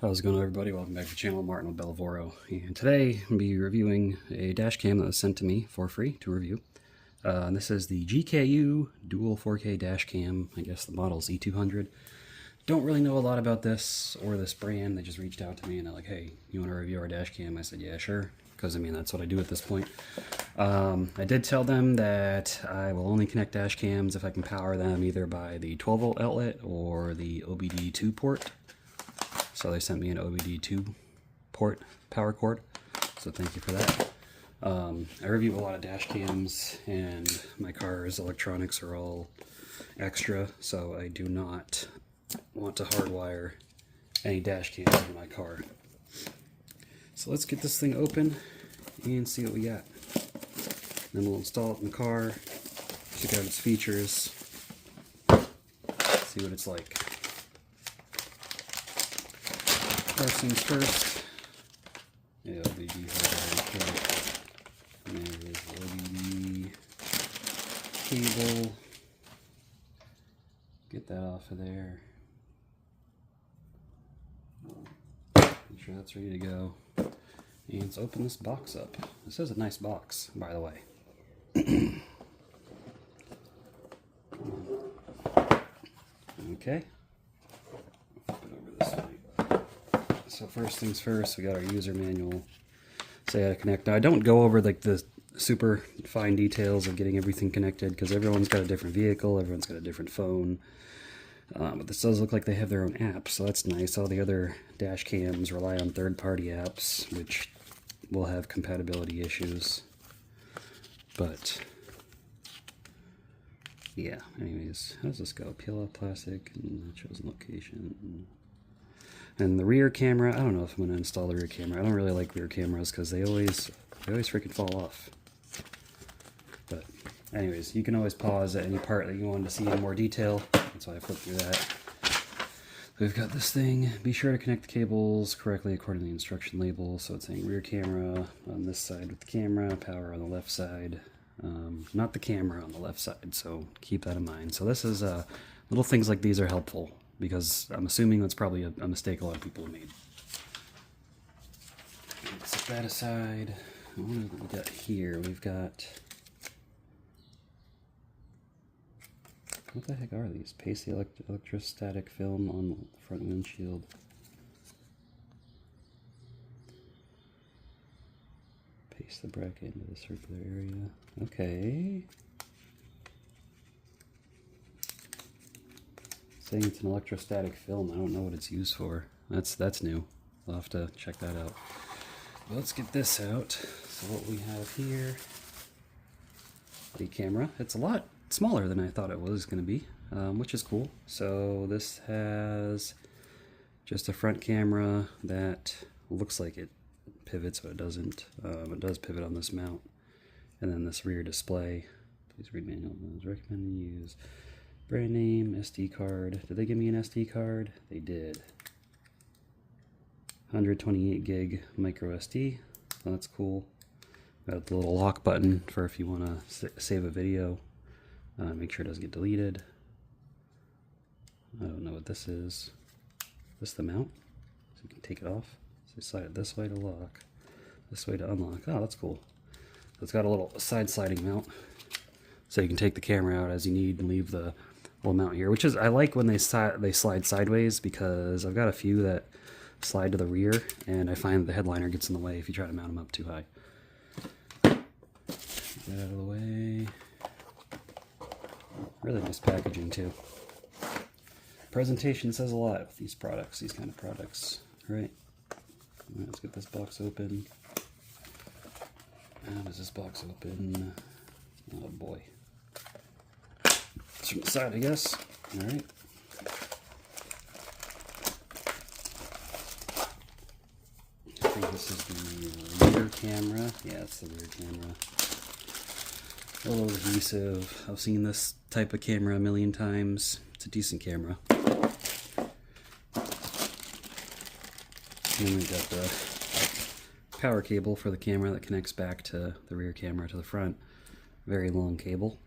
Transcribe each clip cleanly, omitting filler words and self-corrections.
How's it going, everybody? Welcome back to the channel. Martin with Lavoro, and today I'll be reviewing a dash cam that was sent to me for free to review. And this is the GKU dual 4K dash cam. I guess the model's E200. Don't really know a lot about this or this brand. They just reached out to me and they're like, "Hey, you want to review our dash cam?" I said, "Yeah, sure," because I mean that's what I do at this point. I did tell them that I will only connect dash cams if I can power them either by the 12-volt outlet or the OBD2 port. So they sent me an OBD2 port power cord, so thank you for that. I review a lot of dash cams, and my car's electronics are all extra, so I do not want to hardwire any dash cams in my car. So let's get this thing open and see what we got. Then we'll install it in the car, check out its features, see what it's like. First things first, OBD hardwire. There's OBD cable. Get that off of there. Make sure that's ready to go. And let's open this box up. This is a nice box, by the way. Okay. Flip it over this way. So first things first, we got our user manual. Say how to connect. Now I don't go over like the super fine details of getting everything connected because everyone's got a different vehicle, everyone's got a different phone. But this does look like they have their own app, so that's nice. All the other dash cams rely on third-party apps, which will have compatibility issues. But yeah, anyways, how does this go? Peel off plastic and chosen location. And the rear camera, I don't know if I'm going to install the rear camera. I don't really like rear cameras because they always freaking fall off. But anyways, you can always pause at any part that you wanted to see in more detail. That's why I flipped through that. We've got this thing. Be sure to connect the cables correctly according to the instruction label. So it's saying rear camera on this side with the camera, power on the left side. Not the camera on the left side, so keep that in mind. So this is, little things like these are helpful, because I'm assuming that's probably a mistake a lot of people have made. Let's set that aside. What do we got here? We've got... What the heck are these? Paste the electrostatic film on the front windshield. Paste the bracket into the circular area. Okay. Saying it's an electrostatic film. I don't know what it's used for. That's new. I'll have to check that out. Well, let's get this out. So what we have here, the camera. It's a lot smaller than I thought it was going to be, which is cool. So this has just a front camera that looks like it pivots, but it doesn't. It does pivot on this mount. And then this rear display. Please read manual. It's recommended to use brand name, SD card. Did they give me an SD card? They did. 128 gig micro SD. So that's cool. Got the little lock button for if you want to save a video. Make sure it doesn't get deleted. I don't know what this is. Is this the mount? So you can take it off. So slide it this way to lock, this way to unlock. Oh, that's cool. So it's got a little side sliding mount. So you can take the camera out as you need and leave the little mount here, which is, I like when they slide sideways, because I've got a few that slide to the rear, and I find the headliner gets in the way if you try to mount them up too high. Get that out of the way. Really nice packaging too. Presentation says a lot with these products, these kind of products. All right, let's get this box open. How does this box open? Oh boy. It's from the side, I guess. All right. I think this is the rear camera. Yeah, it's the rear camera. A little adhesive. I've seen this type of camera a million times. It's a decent camera. And we've got the power cable for the camera that connects back to the rear camera to the front. Very long cable.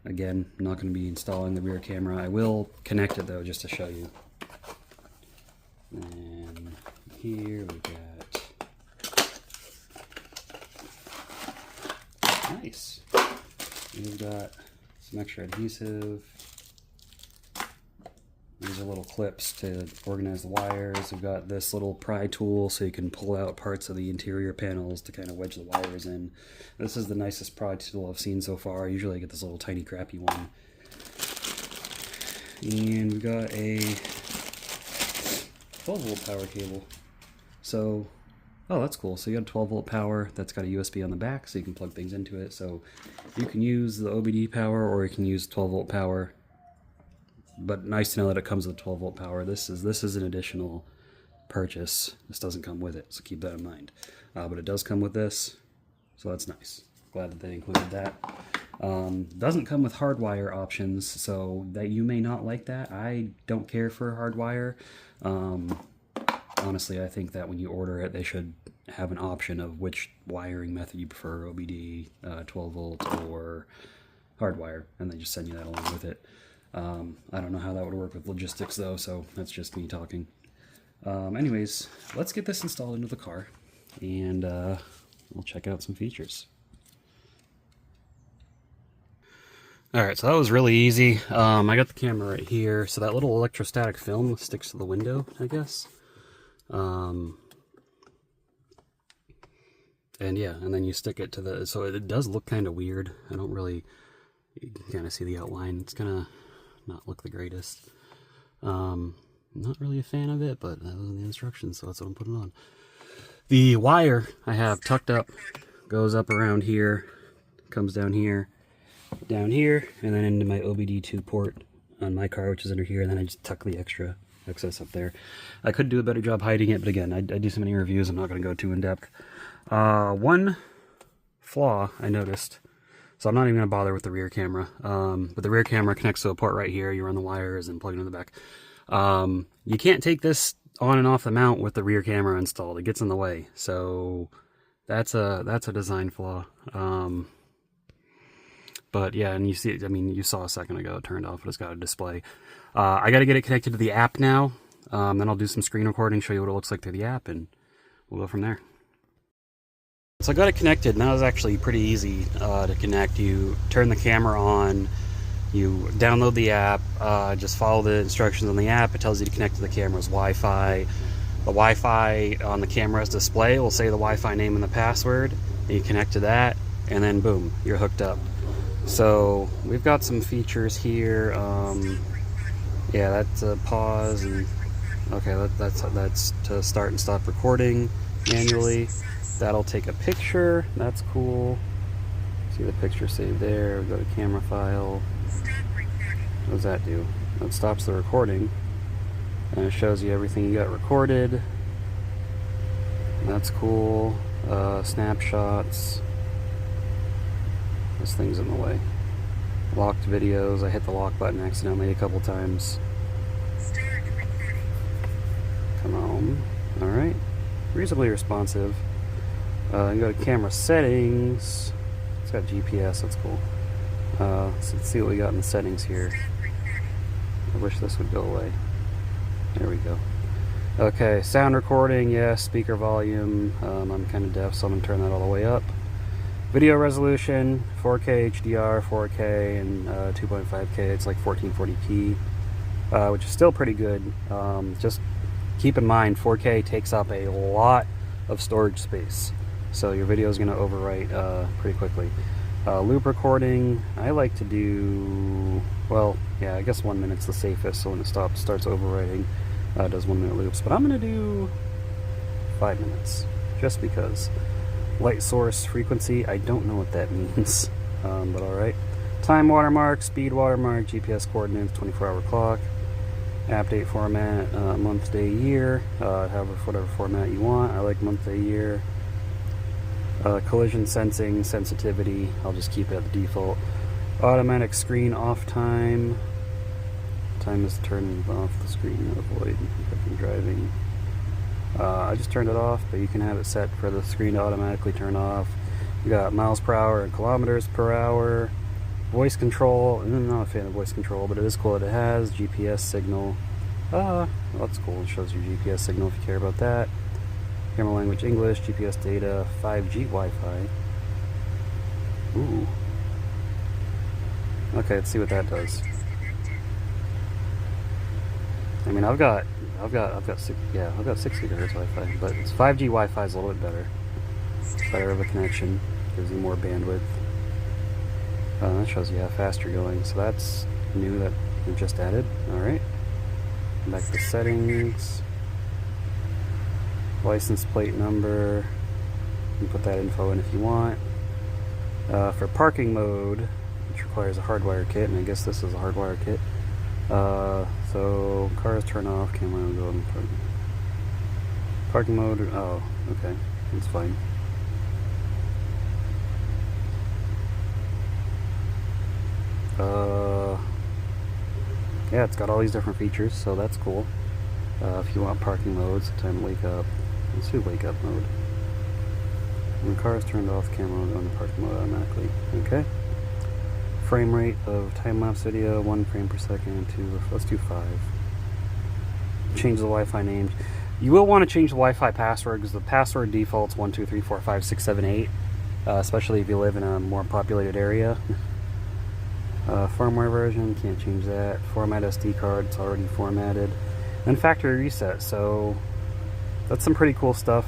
Again, I'm not going to be installing the rear camera. I will connect it though, just to show you. And here we've got... Nice. We've got some extra adhesive. These are little clips to organize the wires. We've got this little pry tool so you can pull out parts of the interior panels to kind of wedge the wires in. This is the nicest pry tool I've seen so far. Usually I get this little tiny crappy one. And we've got a 12-volt power cable. So, oh, that's cool. So you got a 12-volt power that's got a USB on the back so you can plug things into it. So you can use the OBD power or you can use 12-volt power. But nice to know that it comes with 12-volt power. This is an additional purchase. This doesn't come with it, so keep that in mind. But it does come with this, so that's nice. Glad that they included that. Doesn't come with hardwire options, so that you may not like that. I don't care for hardwire. Honestly, I think that when you order it, they should have an option of which wiring method you prefer, OBD, 12-volt, or hardwire, and they just send you that along with it. I don't know how that would work with logistics though, so that's just me talking. Anyways, let's get this installed into the car, and we'll check out some features. Alright, so that was really easy. I got the camera right here, so that little electrostatic film sticks to the window, I guess. And yeah, and then you stick it to the, so it does look kind of weird. I don't really, you can kind of see the outline. It's gonna not look the greatest. Not really a fan of it, but that was in the instructions, so that's what I'm putting on. The wire I have tucked up, goes up around here, comes down here, and then into my OBD2 port on my car, which is under here, and then I just tuck the extra excess up there. I could do a better job hiding it, but again, I do so many reviews, I'm not going to go too in depth. One flaw I noticed, so I'm not even going to bother with the rear camera, but the rear camera connects to a port right here. You run the wires and plug it in the back. You can't take this on and off the mount with the rear camera installed. It gets in the way, so that's a design flaw. But yeah, and you see, I mean, you saw a second ago it turned off, but it's got a display. I got to get it connected to the app now. Then I'll do some screen recording, show you what it looks like through the app, and we'll go from there. So I got it connected, and that was actually pretty easy to connect. You turn the camera on, you download the app, just follow the instructions on the app. It tells you to connect to the camera's Wi-Fi. The Wi-Fi on the camera's display will say the Wi-Fi name and the password, and you connect to that, and then boom, you're hooked up. So we've got some features here. Yeah, that's a pause, and okay, that's to start and stop recording manually. That'll take a picture. That's cool. See the picture saved there. We'll go to camera file. What does that do? That stops the recording, and it shows you everything you got recorded. That's cool. Snapshots. This thing's in the way. Locked videos. I hit the lock button accidentally a couple times. Come on. Alright. Reasonably responsive. You go to camera settings. It's got GPS, that's cool. Let's see what we got in the settings here. I wish this would go away. There we go. Okay, sound recording, yes, speaker volume. I'm kind of deaf, so I'm going to turn that all the way up. Video resolution, 4K HDR, 4K, and 2.5K. It's like 1440p, which is still pretty good. Just keep in mind, 4K takes up a lot of storage space, so your video is going to overwrite pretty quickly. Loop recording, I like to do, well, yeah, I guess 1 minute's the safest, so when it starts overwriting, it does 1 minute loops, but I'm going to do 5 minutes, just because. Light source frequency, I don't know what that means, but alright. Time watermark, speed watermark, GPS coordinates, 24-hour clock, app date format, month, day, year, whatever format you want. I like month, day, year. Collision sensing, sensitivity, I'll just keep it at the default. Automatic screen off time. Time is turned off the screen, avoid if I'm driving. I just turned it off, but you can have it set for the screen to automatically turn off. You got miles per hour and kilometers per hour. Voice control, I'm not a fan of voice control, but it is cool that it has GPS signal. That's cool, it shows your GPS signal if you care about that. Camera language English, GPS data, 5G Wi-Fi. Ooh. Okay, let's see what that does. I mean, I've got 6 gigahertz Wi-Fi, but it's 5G Wi-Fi is a little bit better. Better of a connection, gives you more bandwidth. That shows you how fast you're going, so that's new that we just added. Alright, back to settings, license plate number, you can put that info in if you want. For parking mode, which requires a hardwire kit, and I guess this is a hardwire kit, so cars turn off, camera will go in parking mode, oh, okay, that's fine. Yeah, it's got all these different features, so that's cool. If you want parking modes, time to wake up, let's do wake up mode. When the car is turned off, camera will go into parking mode automatically. Okay. Frame rate of time-lapse video, 1 frame per second, let's do 5. Change the Wi-Fi name. You will want to change the Wi-Fi password because the password default's 1, 2, 3, 4, 5, 6, 7, 8, especially if you live in a more populated area. Firmware version, can't change that. Format SD card, it's already formatted. And factory reset, so that's some pretty cool stuff.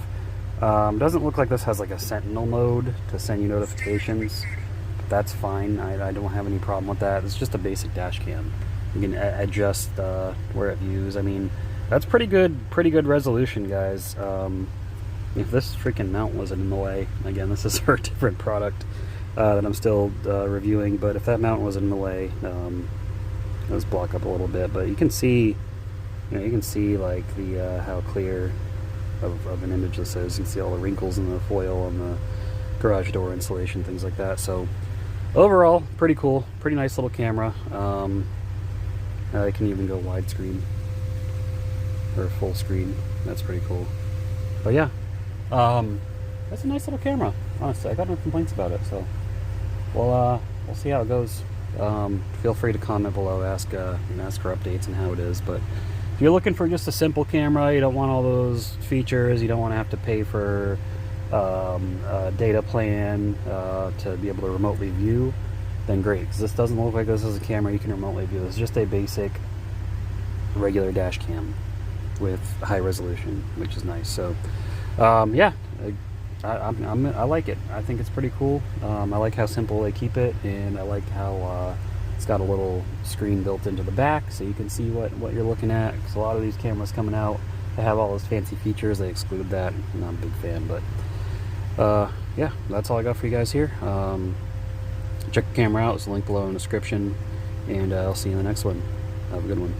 Doesn't look like this has like a sentinel mode to send you notifications. But that's fine, I don't have any problem with that. It's just a basic dash cam. You can adjust where it views. I mean, that's pretty good resolution, guys. If this freaking mount wasn't in the way, again, this is for a different product that I'm still reviewing, but if that mount wasn't in the way, let's block up a little bit, but you can see, like the how clear of an image this is. You can see all the wrinkles in the foil and the garage door insulation, things like that. So overall, pretty cool, pretty nice little camera. I can even go widescreen or full screen. That's pretty cool. But yeah, that's a nice little camera. Honestly, I got no complaints about it. So we'll see how it goes. Feel free to comment below, ask for updates and how it is. But if you're looking for just a simple camera, you don't want all those features, you don't want to have to pay for a data plan to be able to remotely view, then great, because this doesn't look like this is a camera you can remotely view. This is just a basic regular dash cam with high resolution, which is nice. So yeah, I like it. I think it's pretty cool. I like how simple they keep it, and I like how it's got a little screen built into the back so you can see what you're looking at, because a lot of these cameras coming out, they have all those fancy features, they exclude that. I'm not a big fan, but yeah, that's all I got for you guys here. Check the camera out, there's a link below in the description, and I'll see you in the next one. Have a good one.